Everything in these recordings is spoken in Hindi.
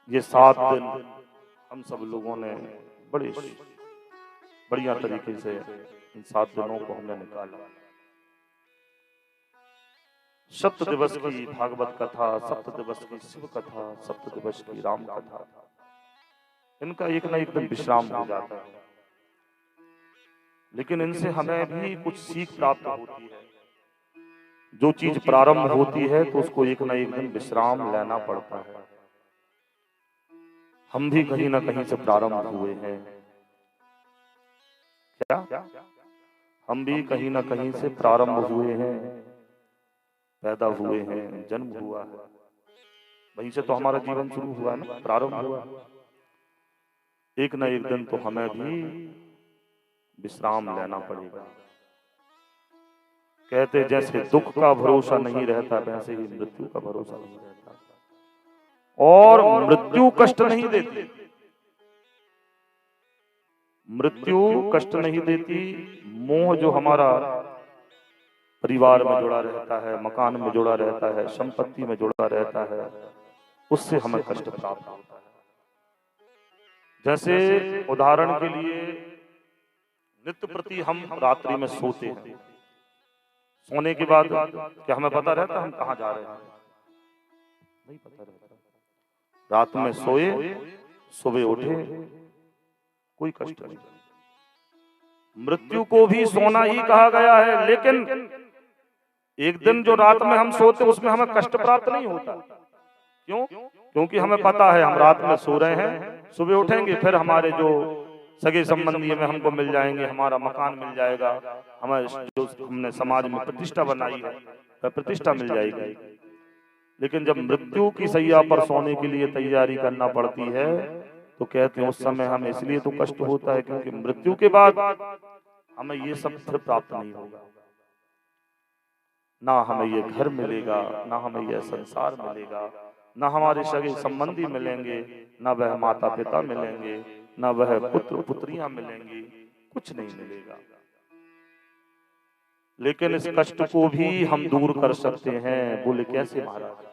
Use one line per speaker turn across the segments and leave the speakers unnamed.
ये 7 दिन हम सब लोगों ने बड़े बढ़िया तरीके से इन 7 दिनों को हमने निकाला। सप्त दिवस की भागवत कथा, सप्त दिवस की शिव कथा, सप्त दिवस की राम कथा, इनका एक ना एक दिन विश्राम हो जाता है, लेकिन इनसे हमें भी कुछ सीख प्राप्त होती है। जो चीज प्रारंभ होती है तो उसको एक ना एक दिन विश्राम लेना पड़ता है। हम भी कहीं ना कहीं से प्रारंभ हुए हैं क्या? हम भी कहीं ना कहीं से प्रारंभ हुए हैं, पैदा हुए हैं, जन्म हुआ है, वहीं से तो हमारा जीवन शुरू हुआ है ना, प्रारंभ हुआ। एक ना एक दिन तो हमें भी विश्राम लेना पड़ेगा। कहते जैसे दुख का भरोसा नहीं रहता, वैसे ही मृत्यु का भरोसा नहीं रहता, और मृत्यु कष्ट नहीं देती। मृत्यु कष्ट नहीं देती। मोह जो हमारा परिवार में जुड़ा रहता है, मकान में जुड़ा रहता है, संपत्ति में जुड़ा रहता है, उससे हमें कष्ट प्राप्त होता है। जैसे उदाहरण के लिए नित्य प्रति हम रात्रि में सोते हैं, सोने के बाद क्या हमें पता रहता हम कहाँ जा रहे हैं? नहीं पता रहता। रात में सोए, सुबह उठे, कोई कष्ट नहीं। मृत्यु को भी सोना ही कहा गया है, लेकिन एक दिन जो रात में हम सोते उसमें हमें कष्ट प्राप्त नहीं होता। क्यों? क्योंकि हमें पता है हम रात में सो रहे हैं, सुबह उठेंगे, फिर हमारे जो सगे संबंधी में हमको मिल जाएंगे, हमारा मकान मिल जाएगा, हमारे जो हमने समाज में प्रतिष्ठा बनाई है वह प्रतिष्ठा मिल जाएगी। लेकिन जब मृत्यु की सैया पर सोने के लिए तैयारी करना पड़ती है तो कहते हैं उस समय हमें इसलिए तो कष्ट होता है क्योंकि मृत्यु के बाद हमें ये सब फिर प्राप्त नहीं होगा। ना हमें ये घर मिलेगा, ना हमें यह संसार मिलेगा, ना हमारे सगे संबंधी मिलेंगे, ना वह माता पिता मिलेंगे, ना वह पुत्र पुत्रियां मिलेंगी, कुछ नहीं मिलेगा। लेकिन इस कष्ट को भी हम दूर कर सकते हैं। बोले कैसे महाराज?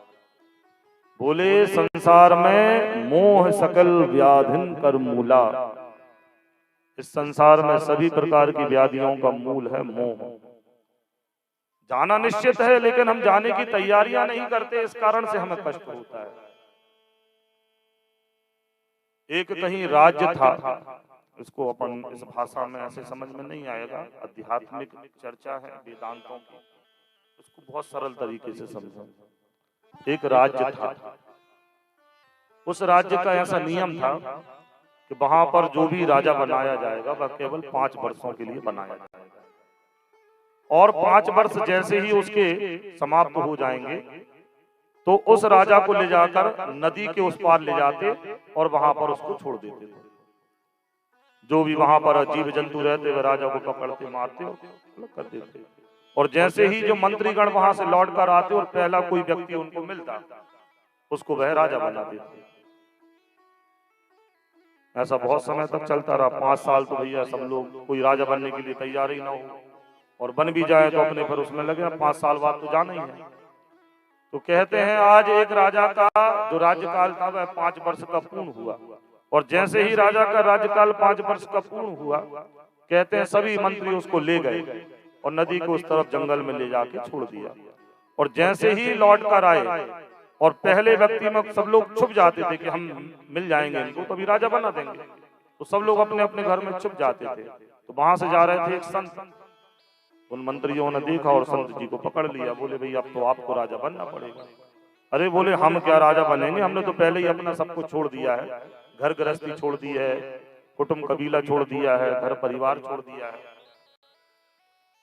बोले संसार में मोह सकल व्याधिन कर मूला। इस संसार में सभी प्रकार की व्याधियों का मूल है मोह। जाना निश्चित है, लेकिन हम जाने की तैयारियां नहीं करते, इस कारण से हमें कष्ट होता है। एक कहीं राज्य था, इसको अपन इस भाषा में ऐसे समझ में नहीं आएगा, आध्यात्मिक चर्चा है वेदांतों की, उसको बहुत सरल तरीके से समझो। एक राज्य था, उस राज्य का ऐसा नियम था कि वहां पर जो भी राजा बनाया जाएगा वह केवल 5 वर्षों के लिए बनाया जाएगा, और 5 वर्ष जैसे ही उसके समाप्त हो जाएंगे तो उस राजा को ले जाकर नदी के उस पार ले जाते और वहां पर उसको छोड़ देते थे। जो भी वहां पर जीव जंतु रहते वे राजा को पकड़ते, मारते और कर देते। और जैसे ही जो मंत्रीगण वहां से लौट कर आते और पहला कोई व्यक्ति उनको मिलता उसको वह राजा बना देते। ऐसा बहुत समय तक चलता रहा, 5 साल तो भैया सब लोग कोई राजा बनने के लिए तैयार ही ना हो, और बन भी जाए तो अपने फिर उसमें लगे, 5 साल बाद तो जाना ही है। तो कहते हैं आज एक राजा का जो राज्यकाल था वह 5 वर्ष का पूर्ण हुआ, और जैसे ही राजा का राज्यकाल 5 वर्ष का पूर्ण हुआ, कहते हैं सभी मंत्री उसको ले गए और नदी को उस तरफ जंगल में ले जाके छोड़ दिया। और जैसे ही लौट कर आए और पहले व्यक्ति में सब लोग छुप जाते थे कि हम मिल जाएंगे इनको तो अभी राजा बना देंगे, तो सब लोग अपने अपने घर में छुप जाते थे। तो वहां से जा रहे थे एक संत, उन मंत्रियों ने देखा और संत जी को पकड़ लिया। बोले भैया अब तो आपको राजा बनना पड़ेगा। अरे बोले हम क्या राजा बनेंगे, हमने तो पहले ही अपना सब कुछ छोड़ दिया है, घर गृहस्थी छोड़ दी है, कुटुंब कबीला छोड़ दिया है, घर परिवार छोड़ दिया है,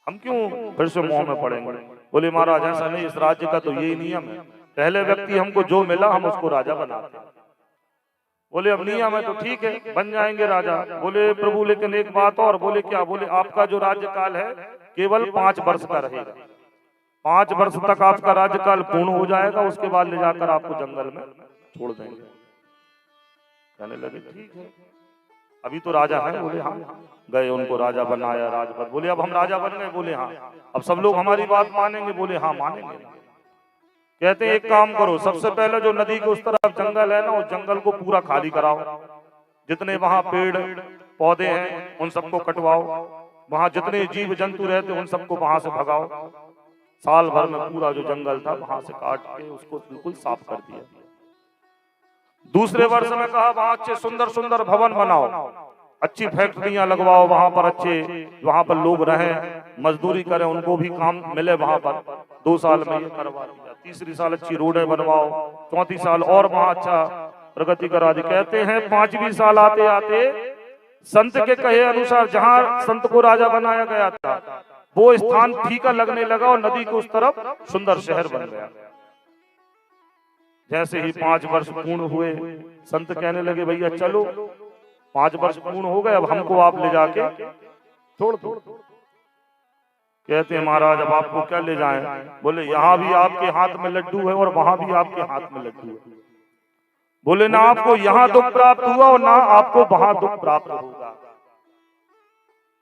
हम क्यों फिर से मोह में पड़ेंगे। बोले महाराज ऐसा नहीं, इस राज्य का तो यही नियम है, पहले व्यक्ति हमको जो मिला हम उसको राजा बनाते हैं। बोले अब नियम है तो ठीक है बन जाएंगे राजा। बोले प्रभु लेकिन एक बात और। बोले क्या? बोले आपका जो राज्यकाल है केवल 5 वर्ष का रहेगा, 5 वर्ष तक आपका राज्यकाल पूर्ण हो जाएगा, उसके बाद ले जाकर आपको जंगल में छोड़ देंगे। कहने लगे ठीक है, अभी तो राजा है। बोले हाँ। गए उनको राजा बनाया, राजपद। बोले अब हम राजा बन गए। बोले हाँ। अब सब लोग हमारी बात मानेंगे? बोले हाँ मानेंगे। कहते हैं एक काम करो, सबसे पहले जो नदी के उस तरफ जंगल है ना, उस जंगल को पूरा खाली कराओ, जितने वहां पेड़ पौधे हैं उन सबको कटवाओ, वहां जितने जीव जंतु रहते उन सबको वहां से भगाओ। साल भर में पूरा जो जंगल था वहां से काट के उसको बिल्कुल साफ कर दिया। दूसरे वर्ष में कहा वहां अच्छे सुंदर सुंदर भवन बनाओ, अच्छी फैक्ट्रियां लगवाओ, वहां पर अच्छे, वहां पर लोग रहें, मजदूरी करें, उनको भी काम मिले वहां पर। 2 साल में ये करवा दिया। तीसरी साल अच्छी रोडें बनवाओ, चौथी साल और वहां अच्छा प्रगति करा दी। कहते हैं 5वीं साल आते आते संत के कहे अनुसार जहां संत को राजा बनाया गया था वो स्थान फीका लगने लगा और नदी के उस तरफ सुंदर शहर बन गया। जैसे ही 5 वर्ष पूर्ण हुए, संत कहने लगे भैया चलो 5 वर्ष पूर्ण हो गए, अब हमको आप ले जाके छोड़ दो। कहते हैं महाराज अब आपको क्या ले जाएं? बोले यहाँ भी आपके हाथ में लड्डू है और वहां भी आपके हाथ में लड्डू है। बोले ना आपको यहाँ दुख प्राप्त हुआ और ना आपको वहां दुख प्राप्त होगा।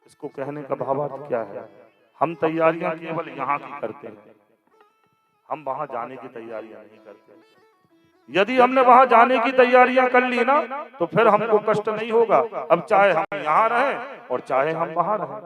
इसको कहने का भावार्थ क्या है? हम तैयारियां केवल यहाँ की करते हैं, हम वहां जाने की तैयारियां नहीं करते। यदि हमने वहां जाने की तैयारियां कर ली ना तो फिर हमको कष्ट नहीं होगा। अब चाहे हम यहाँ रहें और चाहे हम वहां रहें।